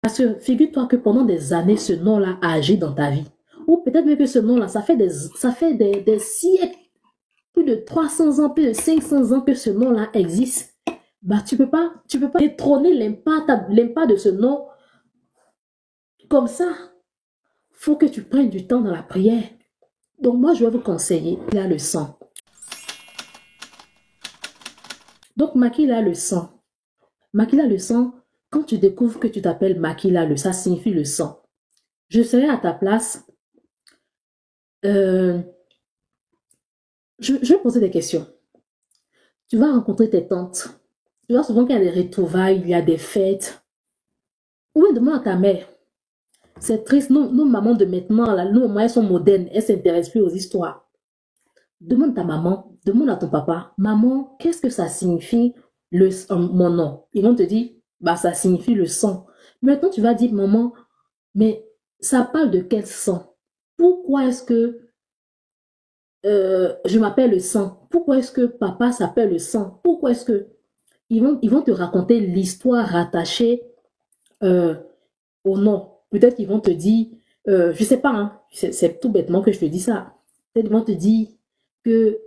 Parce que figure-toi que pendant des années, ce nom-là a agi dans ta vie. Ou peut-être même que ce nom-là, ça fait des siècles, plus de 300 ans, plus de 500 ans que ce nom-là existe. Bah, tu peux pas détrôner l'impact de ce nom comme ça. Faut que tu prennes du temps dans la prière. Donc moi, je vais vous conseiller, il a le sang. Donc Makila le sang. Makila le sang, quand tu découvres que tu t'appelles Makila le, ça signifie le sang. Je serai à ta place. Je vais poser des questions. Tu vas rencontrer tes tantes. Tu vois souvent qu'il y a des retrouvailles, il y a des fêtes. Oui, demande à ta mère. C'est triste, nos mamans de maintenant, là, nos mamans, elles sont modernes, elles ne s'intéressent plus aux histoires. Demande à ta maman, demande à ton papa, maman, qu'est-ce que ça signifie mon nom? Ils vont te dire, bah, ça signifie le sang. Maintenant, tu vas dire, maman, mais ça parle de quel sang? Pourquoi est-ce que je m'appelle le sang? Pourquoi est-ce que papa s'appelle le sang? Pourquoi est-ce que... Ils vont te raconter l'histoire rattachée au nom. Peut-être qu'ils vont te dire, je ne sais pas, hein, c'est tout bêtement que je te dis ça. Peut-être qu'ils vont te dire que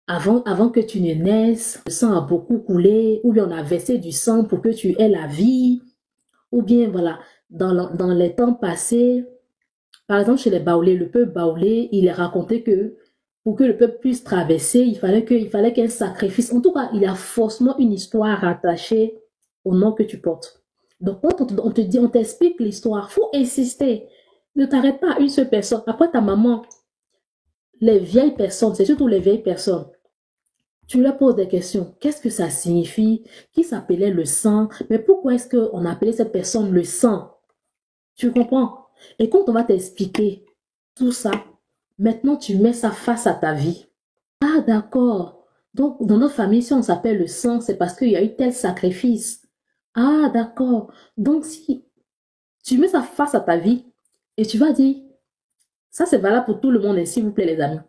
avant que tu ne naisses, le sang a beaucoup coulé, ou bien on a versé du sang pour que tu aies la vie, ou bien voilà, dans les temps passés, par exemple chez les Baoulés, le peuple Baoulé, il est raconté que pour que le peuple puisse traverser, il fallait qu'il y ait un sacrifice. En tout cas, il y a forcément une histoire rattachée au nom que tu portes. Donc, quand on te dit, on t'explique l'histoire, il faut insister. Ne t'arrête pas à une seule personne. Après ta maman, les vieilles personnes, c'est surtout les vieilles personnes, tu leur poses des questions. Qu'est-ce que ça signifie? Qui s'appelait le sang? Mais pourquoi est-ce qu'on appelait cette personne le sang? Tu comprends? Et quand on va t'expliquer tout ça, maintenant tu mets ça face à ta vie. Ah d'accord. Donc dans notre famille, si on s'appelle le sang, c'est parce qu'il y a eu tel sacrifice. Ah d'accord. Donc si tu mets ça face à ta vie et tu vas dire, ça c'est valable pour tout le monde, et s'il vous plaît les amis.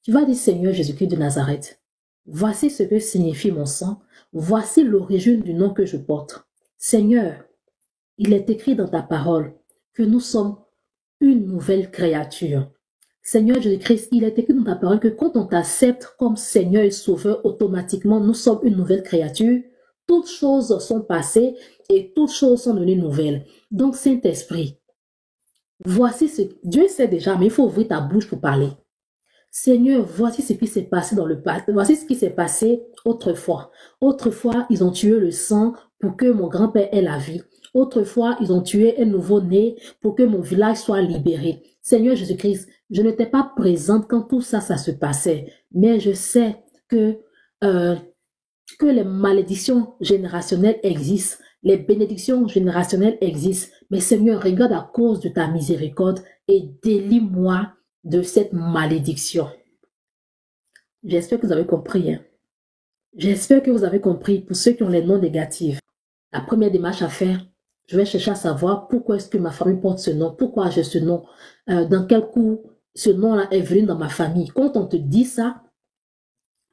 Tu vas dire, Seigneur Jésus-Christ de Nazareth, voici ce que signifie mon sang, voici l'origine du nom que je porte. Seigneur, il est écrit dans ta parole que nous sommes une nouvelle créature. Seigneur Jésus-Christ, il est écrit dans ta parole que quand on t'accepte comme Seigneur et Sauveur, automatiquement, nous sommes une nouvelle créature. Toutes choses sont passées et toutes choses sont devenues nouvelles. Donc, Saint-Esprit, voici ce que Dieu sait déjà, mais il faut ouvrir ta bouche pour parler. Seigneur, voici ce qui s'est passé dans le passé. Voici ce qui s'est passé autrefois. Autrefois, ils ont tué le sang pour que mon grand-père ait la vie. Autrefois, ils ont tué un nouveau-né pour que mon village soit libéré. Seigneur Jésus-Christ, je n'étais pas présente quand tout ça, ça se passait. Mais je sais que les malédictions générationnelles existent. Les bénédictions générationnelles existent. Mais Seigneur, regarde à cause de ta miséricorde et délie-moi de cette malédiction. J'espère que vous avez compris. Hein? J'espère que vous avez compris. Pour ceux qui ont les noms négatifs, la première démarche à faire, je vais chercher à savoir pourquoi est-ce que ma famille porte ce nom, pourquoi j'ai ce nom, dans quel coup ce nom-là est venu dans ma famille. Quand on te dit ça,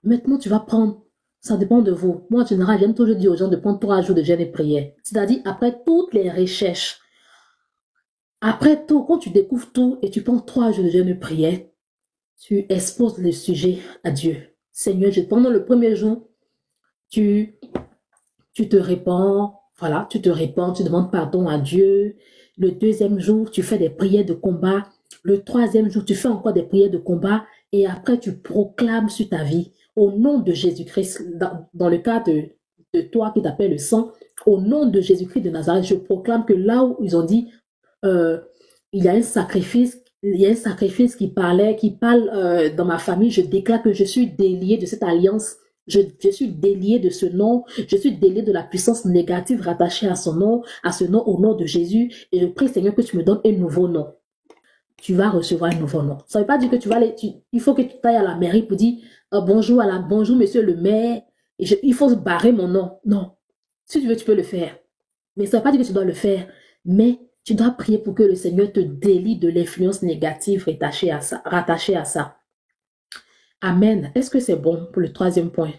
maintenant tu vas prendre, ça dépend de vous. Moi en général, j'aime toujours dire aux gens de prendre 3 jours de jeûne et prière. C'est-à-dire après toutes les recherches, après tout, quand tu découvres tout et tu prends 3 jours de jeûne et prière, tu exposes le sujet à Dieu. Seigneur, pendant le premier jour, tu te répands, voilà, tu te répands, tu demandes pardon à Dieu. Le deuxième jour, tu fais des prières de combat. Le troisième jour, tu fais encore des prières de combat. Et après, tu proclames sur ta vie, au nom de Jésus-Christ, dans le cas de toi qui t'appelles le sang, au nom de Jésus-Christ de Nazareth, je proclame que là où ils ont dit, il y a un sacrifice, qui parle dans ma famille, je déclare que je suis délié de cette alliance. Je suis délié de ce nom, je suis délié de la puissance négative rattachée à ce nom, au nom de Jésus. Et je prie, Seigneur, que tu me donnes un nouveau nom. Tu vas recevoir un nouveau nom. Ça ne veut pas dire que tu vas aller, il faut que tu ailles à la mairie pour dire bonjour monsieur le maire, il faut barrer mon nom. Non. Si tu veux, tu peux le faire. Mais ça ne veut pas dire que tu dois le faire. Mais tu dois prier pour que le Seigneur te délie de l'influence négative rattachée à ça. Amen. Est-ce que c'est bon pour le troisième point?